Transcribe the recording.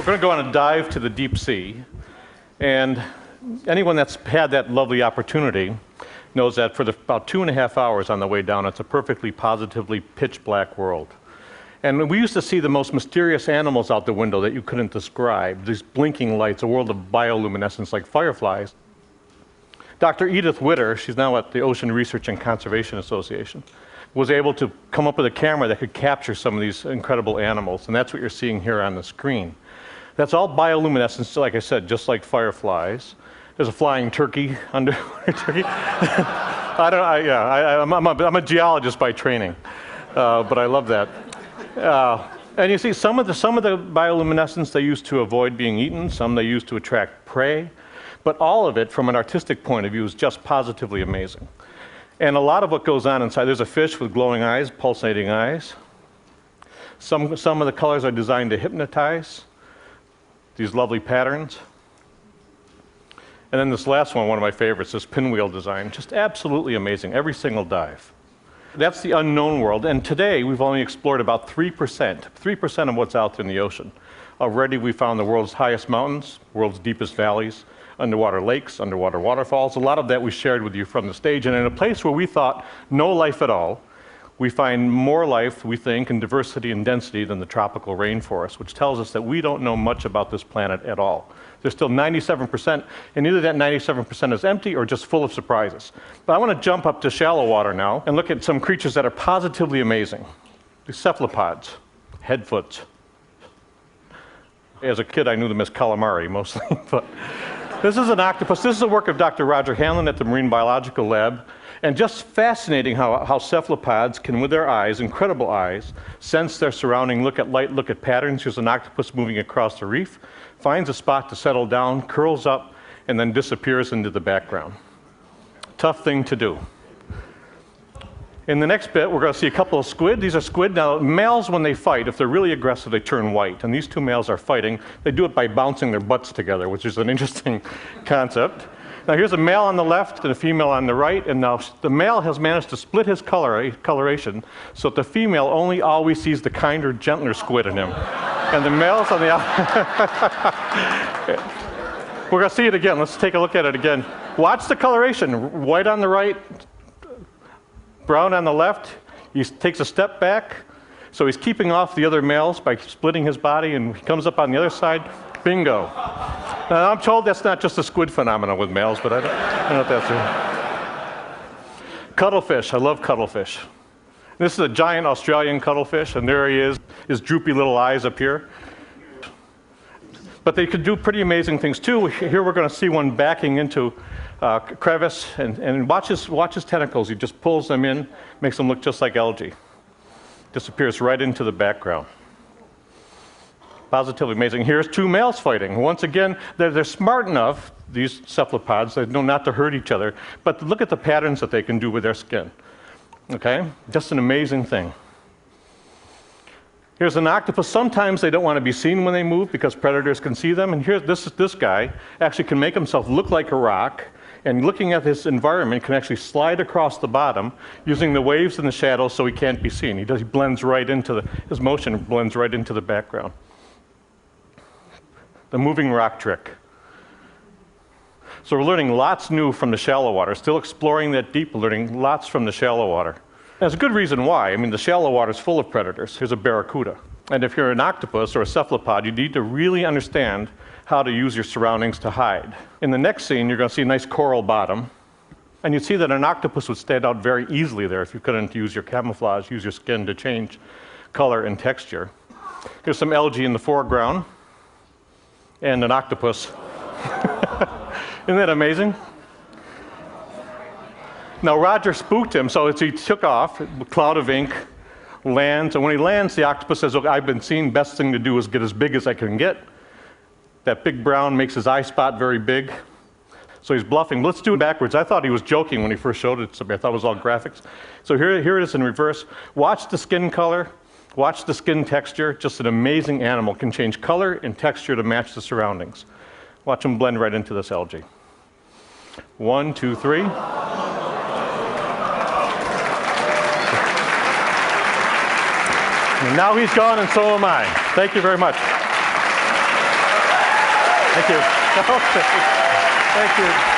We're going to go on a dive to the deep sea. And anyone that's had that lovely opportunity knows that for about 2.5 hours on the way down, it's a perfectly positively pitch black world. And we used to see the most mysterious animals out the window that you couldn't describe, these blinking lights, a world of bioluminescence like fireflies. Dr. Edith Witter, she's now at the Ocean Research and Conservation Association, was able to come up with a camera that could capture some of these incredible animals, and that's what you're seeing here on the screen. That's all bioluminescence, like I said, just like fireflies. There's a flying turkey under turkey. I'm a geologist by training, but I love that. And you see, some of the bioluminescence they use to avoid being eaten, some they use to attract prey, but all of it, from an artistic point of view, is just positively amazing. And a lot of what goes on inside, there's a fish with glowing eyes, pulsating eyes. Some of the colors are designed to hypnotize, these lovely patterns. And then this last one of my favorites, this pinwheel design, just absolutely amazing, every single dive. That's the unknown world, and today we've only explored about 3% of what's out there in the ocean. Already we found the world's highest mountains, world's deepest valleys, underwater lakes, underwater waterfalls. A lot of that we shared with you from the stage, and in a place where we thought no life at all, we find more life, we think, in diversity and density than the tropical rainforest, which tells us that we don't know much about this planet at all. There's still 97%, and either that 97% is empty or just full of surprises. But I want to jump up to shallow water now and look at some creatures that are positively amazing. These cephalopods, headfoots. As a kid, I knew them as calamari mostly, but this is an octopus. This is the work of Dr. Roger Hanlon at the Marine Biological Lab. And just fascinating how cephalopods can, with their eyes, incredible eyes, sense their surrounding, look at light, look at patterns. Here's an octopus moving across the reef, finds a spot to settle down, curls up, and then disappears into the background. Tough thing to do. In the next bit, we're going to see a couple of squid. These are squid. Now, males, when they fight, if they're really aggressive, they turn white. And these two males are fighting. They do it by bouncing their butts together, which is an interesting concept. Now here's a male on the left and a female on the right, and now the male has managed to split his coloration so that the female only always sees the kinder, gentler squid in him. And the male's on the We're going to see it again. Let's take a look at it again. Watch the coloration. White on the right, brown on the left. He takes a step back, so he's keeping off the other males by splitting his body, and he comes up on the other side. Bingo. Now, I'm told that's not just a squid phenomenon with males, but I don't know if that's it. Cuttlefish. I love cuttlefish. This is a giant Australian cuttlefish, and there he is, his droopy little eyes up here. But they could do pretty amazing things too. Here we're going to see one backing into a crevice, and watch his tentacles. He just pulls them in, makes them look just like algae. Disappears right into the background. Positively amazing. Here's two males fighting. Once again, they're smart enough, these cephalopods, they know not to hurt each other, but look at the patterns that they can do with their skin. Okay? Just an amazing thing. Here's an octopus. Sometimes they don't want to be seen when they move because predators can see them. And here's this guy actually can make himself look like a rock, and looking at his environment can actually slide across the bottom using the waves and the shadows so he can't be seen. He blends right into his motion blends right into the background. The moving rock trick. So we're learning lots new from the shallow water, still exploring that deep, learning lots from the shallow water. There's a good reason why. I mean, the shallow water is full of predators. Here's a barracuda. And if you're an octopus or a cephalopod, you need to really understand how to use your surroundings to hide. In the next scene, you're going to see a nice coral bottom. And you'd see that an octopus would stand out very easily there if you couldn't use your camouflage, use your skin to change color and texture. Here's some algae in the foreground. And an octopus. Isn't that amazing? Now Roger spooked him, so as he took off, a cloud of ink, lands, and when he lands, the octopus says, "Look, I've been seen, best thing to do is get as big as I can get." That big brown makes his eye spot very big, so he's bluffing. Let's do it backwards. I thought he was joking when he first showed it to me. I thought it was all graphics. So here it is in reverse. Watch the skin color. Watch the skin texture. Just an amazing animal. Can change color and texture to match the surroundings. Watch him blend right into this algae. 1, 2, 3. And now he's gone, and so am I. Thank you very much. Thank you. Okay. Thank you.